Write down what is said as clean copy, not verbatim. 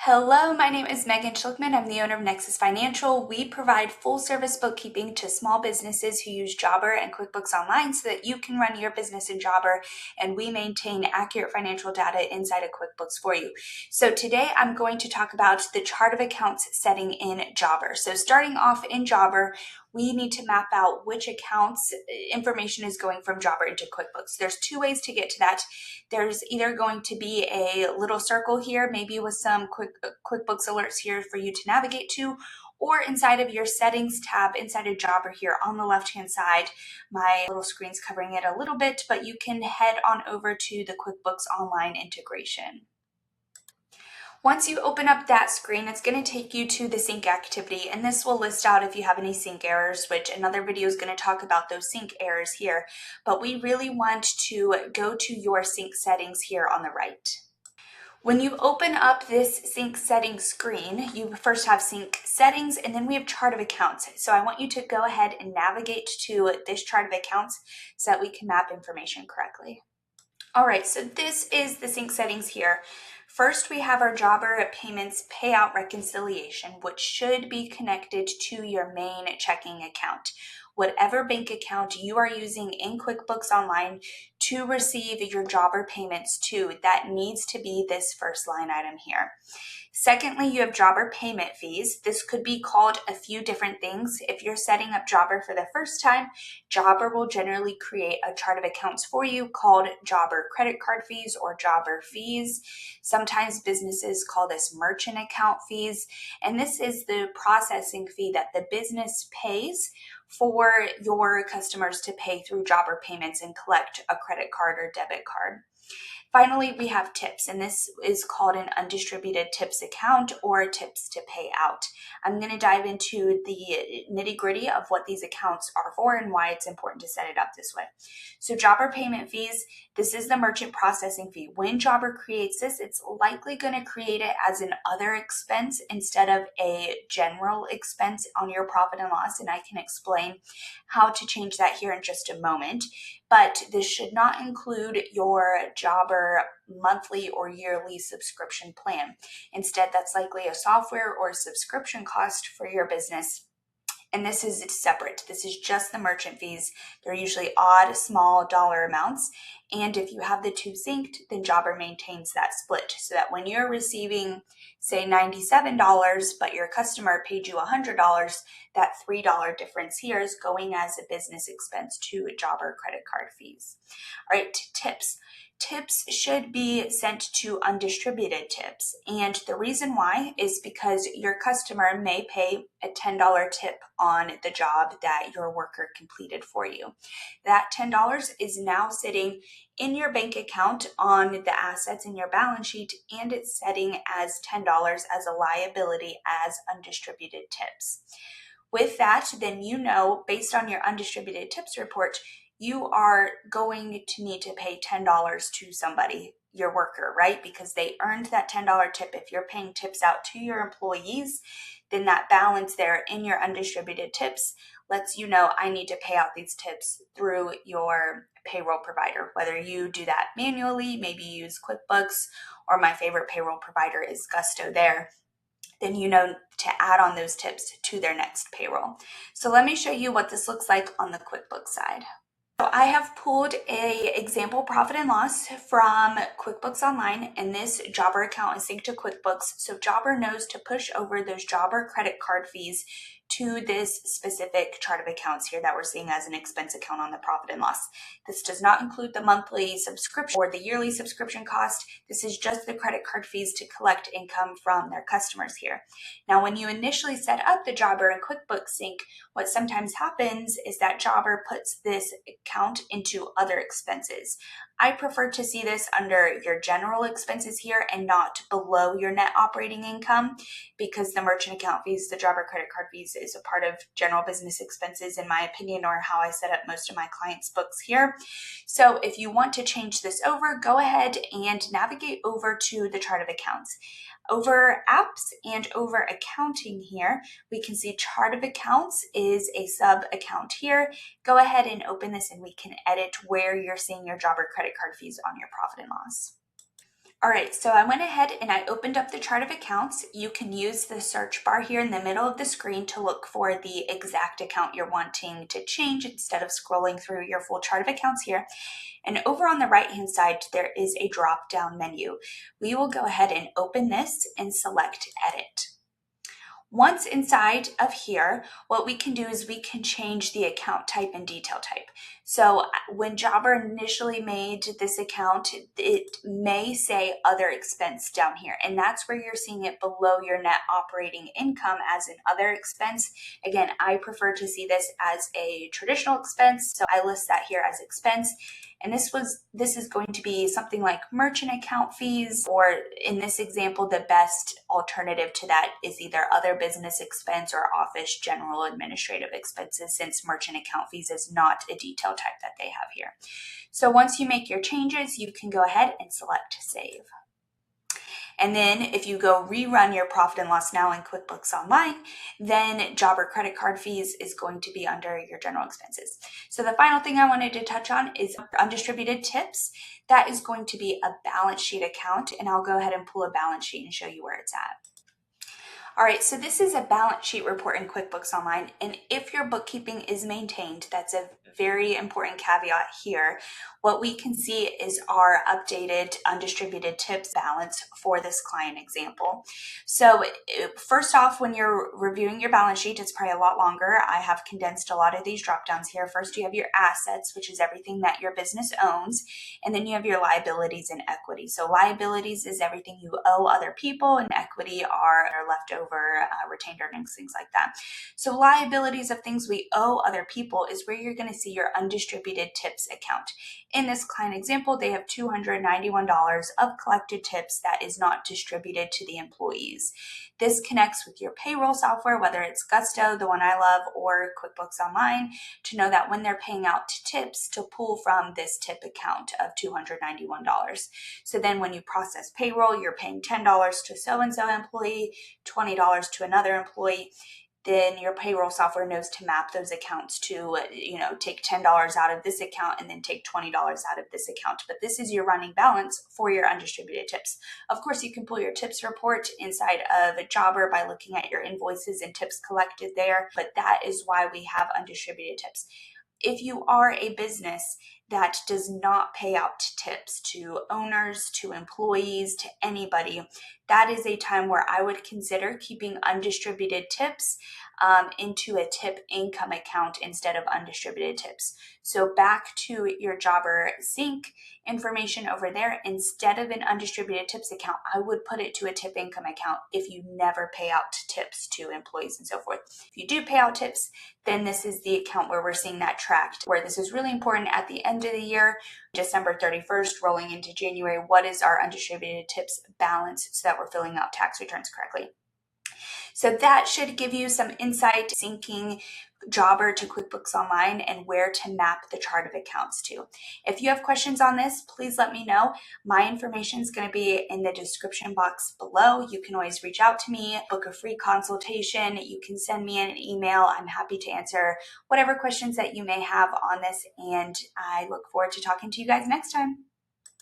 Hello, my name is Megan Schlickman. I'm the owner of Nexus Financial. We provide full-service bookkeeping to small businesses who use Jobber and QuickBooks Online so that you can run your business in Jobber, and we maintain accurate financial data inside of QuickBooks for you. So today I'm going to talk about the chart of accounts setting in Jobber. So starting off in Jobber, we need to map out which accounts information is going from Jobber into QuickBooks. There's two ways to get to that. There's either going to be a little circle here, maybe with some QuickBooks alerts here for you to navigate to, or inside of your settings tab inside of Jobber here on the left-hand side. My little screen's covering it a little bit, but you can head on over to the QuickBooks Online integration. Once you open up that screen, it's going to take you to the sync activity, and this will list out if you have any sync errors, which another video is going to talk about those sync errors here. But we really want to go to your sync settings here on the right. When you open up this sync settings screen, you first have sync settings, and then we have chart of accounts. So I want you to go ahead and navigate to this chart of accounts so that we can map information correctly. All right, so this is the sync settings here. First, we have our Jobber payments payout reconciliation, which should be connected to your main checking account. Whatever bank account you are using in QuickBooks Online to receive your Jobber payments to, that needs to be this first line item here. Secondly, you have Jobber payment fees. This could be called a few different things. If you're setting up Jobber for the first time, Jobber will generally create a chart of accounts for you called Jobber credit card fees or Jobber fees. Sometimes businesses call this merchant account fees, and this is the processing fee that the business pays for your customers to pay through Jobber payments and collect a credit card or debit card. Finally, we have tips, and this is called an undistributed tips account or tips to pay out. I'm going to dive into the nitty-gritty of what these accounts are for and why it's important to set it up this way. So Jobber payment fees, this is the merchant processing fee. When Jobber creates this, it's likely going to create it as an other expense instead of a general expense on your profit and loss, and I can explain how to change that here in just a moment. But this should not include your Jobber monthly or yearly subscription plan. Instead, that's likely a software or a subscription cost for your business. And this is separate. This is just the merchant fees. They're usually odd, small dollar amounts. And if you have the two synced, then Jobber maintains that split so that when you're receiving, say, $97, but your customer paid you $100, that $3 difference here is going as a business expense to Jobber credit card fees. All right, tips. Tips should be sent to undistributed tips. And the reason why is because your customer may pay a $10 tip on the job that your worker completed for you. That $10 is now sitting in your bank account on the assets in your balance sheet, and it's setting as $10 as a liability as undistributed tips. With that, then you know, based on your undistributed tips report, you are going to need to pay $10 to somebody, your worker, right? Because they earned that $10 tip. If you're paying tips out to your employees, then that balance there in your undistributed tips lets you know I need to pay out these tips through your payroll provider. Whether you do that manually, maybe use QuickBooks, or my favorite payroll provider is Gusto there, then you know to add on those tips to their next payroll. So let me show you what this looks like on the QuickBooks side. So I have pulled a example profit and loss from QuickBooks Online, and this Jobber account is synced to QuickBooks. So Jobber knows to push over those Jobber credit card fees to this specific chart of accounts here that we're seeing as an expense account on the profit and loss. This does not include the monthly subscription or the yearly subscription cost. This is just the credit card fees to collect income from their customers here. Now, when you initially set up the Jobber and QuickBooks sync, what sometimes happens is that Jobber puts this account into other expenses. I prefer to see this under your general expenses here and not below your net operating income, because the merchant account fees, the Jobber credit card fees, is a part of general business expenses, in my opinion, or how I set up most of my clients' books here. So if you want to change this over, go ahead and navigate over to the chart of accounts. Over apps and over accounting here, we can see chart of accounts is a sub account here. Go ahead and open this and we can edit where you're seeing your Jobber credit card fees on your profit and loss. All right, so I went ahead and I opened up the chart of accounts. You can use the search bar here in the middle of the screen to look for the exact account you're wanting to change instead of scrolling through your full chart of accounts here. And over on the right-hand side, there is a drop-down menu. We will go ahead and open this and select Edit. Once inside of here, what we can do is we can change the account type and detail type. So when Jobber initially made this account, it may say other expense down here, and that's where you're seeing it below your net operating income as an other expense. Again, I prefer to see this as a traditional expense, so I list that here as expense. And this is going to be something like merchant account fees, or in this example, the best alternative to that is either other business expense or office general administrative expenses, since merchant account fees is not a detail type that they have here. So once you make your changes, you can go ahead and select Save. And then if you go rerun your profit and loss now in QuickBooks Online, then Jobber credit card fees is going to be under your general expenses. So the final thing I wanted to touch on is undistributed tips. That is going to be a balance sheet account, and I'll go ahead and pull a balance sheet and show you where it's at. All right, so this is a balance sheet report in QuickBooks Online, and if your bookkeeping is maintained, that's a very important caveat here. What we can see is our updated undistributed tips balance for this client example. So first off, when you're reviewing your balance sheet, it's probably a lot longer. I have condensed a lot of these drop downs here. First, you have your assets, which is everything that your business owns, and then you have your liabilities and equity. So liabilities is everything you owe other people, and equity are leftover retained earnings, things like that. So liabilities of things we owe other people is where you're going to see your undistributed tips account. In this client example, they have $291 of collected tips that is not distributed to the employees. This connects with your payroll software, whether it's Gusto, the one I love, or QuickBooks Online, to know that when they're paying out tips, to pull from this tip account of $291. So then when you process payroll, you're paying $10 to so-and-so employee, $20 to another employee. Then your payroll software knows to map those accounts to, take $10 out of this account and then take $20 out of this account. But this is your running balance for your undistributed tips. Of course, you can pull your tips report inside of a Jobber by looking at your invoices and tips collected there. But that is why we have undistributed tips. If you are a business that does not pay out tips to owners, to employees, to anybody, that is a time where I would consider keeping undistributed tips into a tip income account instead of undistributed tips. So back to your Jobber sync information over there, instead of an undistributed tips account, I would put it to a tip income account if you never pay out tips to employees and so forth. If you do pay out tips, then this is the account where we're seeing that tracked, where this is really important at the end of the year, December 31st, rolling into January. What is our undistributed tips balance so that we're filling out tax returns correctly? So that should give you some insight syncing Jobber to QuickBooks Online and where to map the chart of accounts to. If you have questions on this, please let me know. My information is going to be in the description box below. You can always reach out to me, book a free consultation. You can send me an email. I'm happy to answer whatever questions that you may have on this, and I look forward to talking to you guys next time.